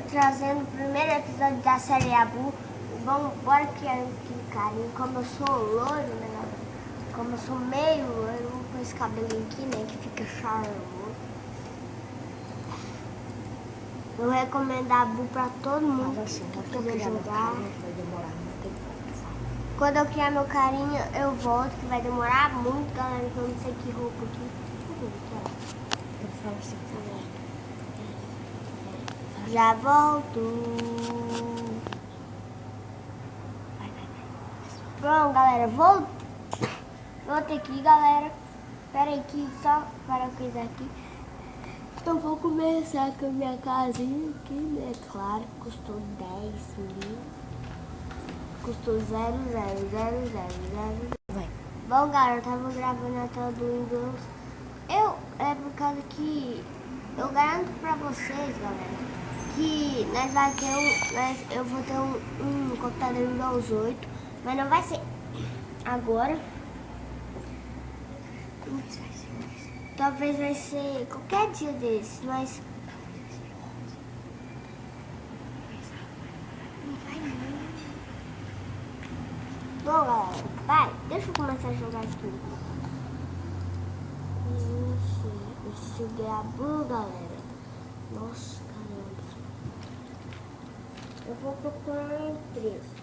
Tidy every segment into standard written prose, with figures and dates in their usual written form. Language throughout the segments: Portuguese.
trazendo o primeiro episódio da série Abu. Vamos, bora criar um carinho. Como eu sou loiro, né, galera? Como eu sou meio loiro, vou pôr esse cabelinho aqui, né, que fica charmoso. Eu recomendo a Abu pra todo mundo que quiser jogar. Quando eu criar meu carinho, eu volto, que vai demorar muito, galera, que eu não sei que roupa aqui. Já volto. Pronto, galera, voltei aqui, galera. Espera aí que só para coisa aqui. Eu vou começar com a minha casinha aqui, né? Claro, custou 10 mil. Custou 0,000. Bom, galera, eu tava gravando a tela do Windows. É por causa que eu garanto pra vocês, galera, que nós vai ter eu vou ter um computador Windows 8, mas não vai ser agora. Talvez vai ser qualquer dia desses, mas não vai não. Bom, galera, vai, deixa eu começar a jogar aqui. Esse jogo é Abu, galera. Nossa, caramba. Eu vou procurar uma empresa.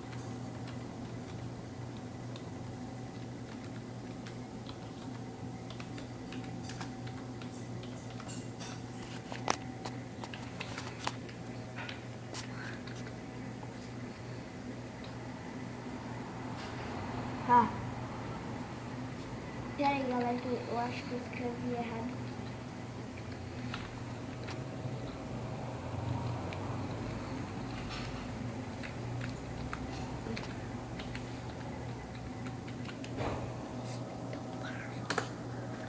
Tá. Peraí, galera, que eu acho que eu escrevi errado.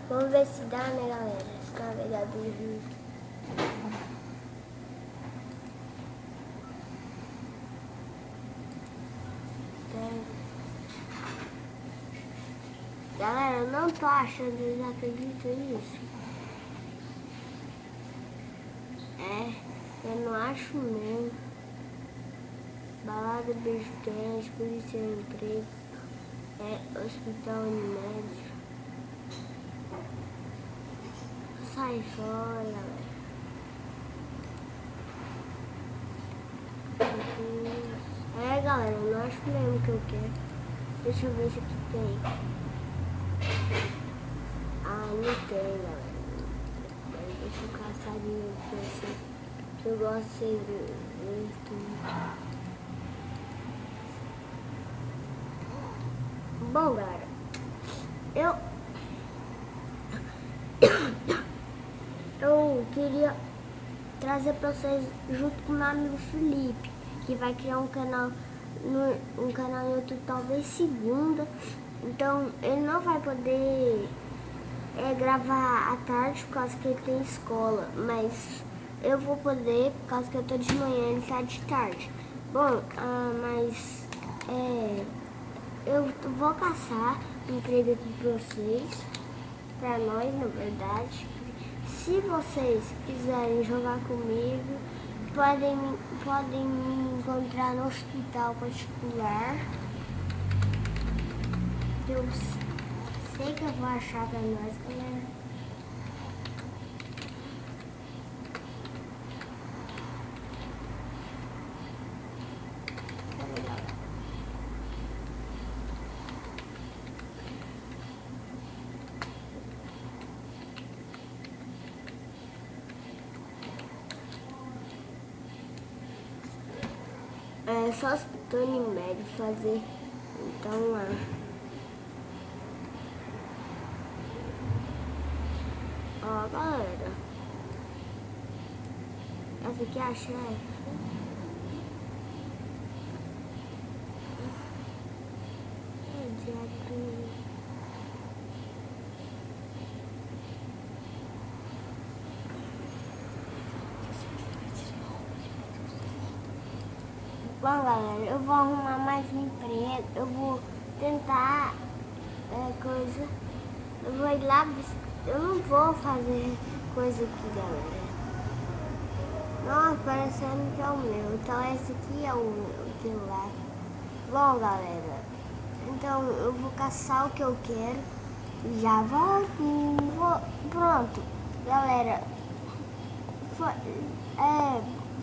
Vamos ver se dá, né, galera? Esse navegador. Galera, eu não tô achando, vocês acreditam nisso? Eu não acho mesmo. Balada, beijo quente, polícia emprego, hospital Unimed. Sai fora, galera. Galera, eu não acho mesmo que eu quero. Deixa eu ver se aqui tem. Não tem, galera. Deixa eu caçar de novo pra você. Eu gosto de ser tudo. Bom, galera, eu queria trazer pra vocês, junto com o meu amigo Felipe, que vai criar um canal no YouTube, talvez segunda. Então ele não vai poder gravar à tarde por causa que ele tem escola, mas eu vou poder por causa que eu tô de manhã e ele tá de tarde. Bom, mas eu vou caçar um emprego aqui pra vocês, pra nós, na verdade. Se vocês quiserem jogar comigo, podem me encontrar no hospital particular. Eu sei que eu vou achar pra nós, galera. É só hospital Unimed fazer, então lá. Ó, galera, essa aqui é a chefe. Bom, galera, eu vou arrumar mais um emprego, eu vou tentar coisa, eu vou ir lá, eu não vou fazer coisa aqui, galera. Nossa, parecendo que é o meu. Então esse aqui é o meu celular. Bom, galera, então eu vou caçar o que eu quero e já volto. Pronto, galera.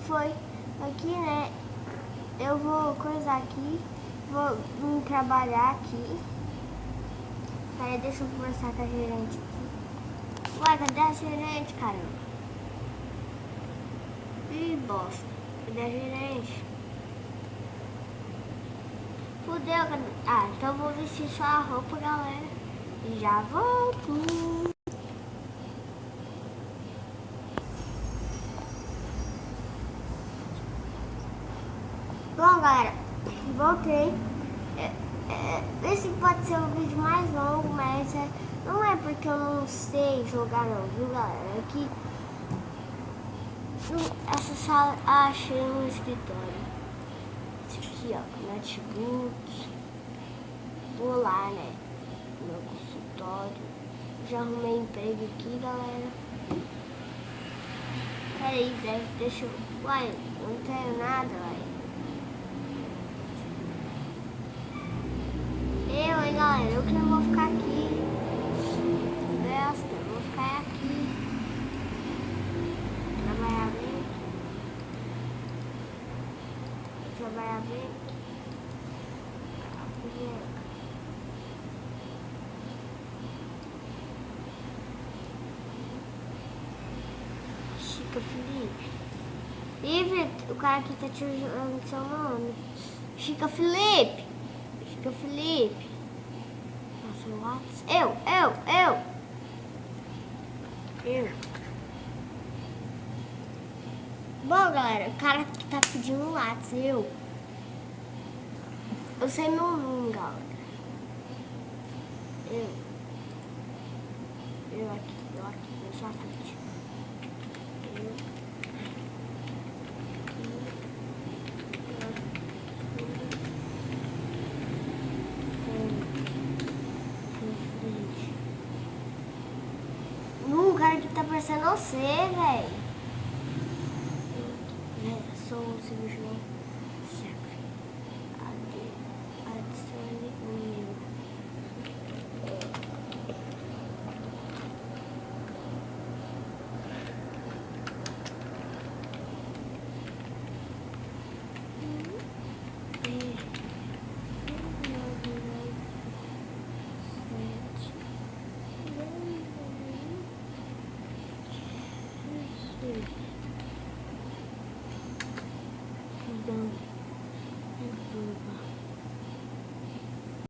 Foi aqui, né? Eu vou coisar aqui, vou trabalhar aqui. Peraí, deixa eu conversar com a gerente aqui. Uai, cadê a gerente, caramba? Ih, bosta. Cadê a gerente? Fudeu, cadê? Ah, então eu vou vestir só a roupa, galera. E já volto. Bom, galera, voltei. Esse pode ser o vídeo mais longo, mas não é porque eu não sei jogar não, viu, galera? É que essa sala achei um escritório. Esse aqui, ó, notebook. Vou lá, né, no meu consultório. Já arrumei emprego aqui, galera. Peraí, velho, deixa eu... Uai, não tenho nada, uai. Hein, galera, eu que não vou ficar aqui. Besta, eu vou ficar aqui. Trabalhar bem. Trabalhar bem. Chica Felipe. Ih, o cara aqui tá te usando seu nome. Chica Felipe. Chica Felipe. Nossa, eu. Bom, galera, o cara que tá pedindo o WhatsApp, eu sei meu nome, galera. Eu aqui, eu sou a frente. O cara que tá parecendo você, velho. Sou o Silvio João.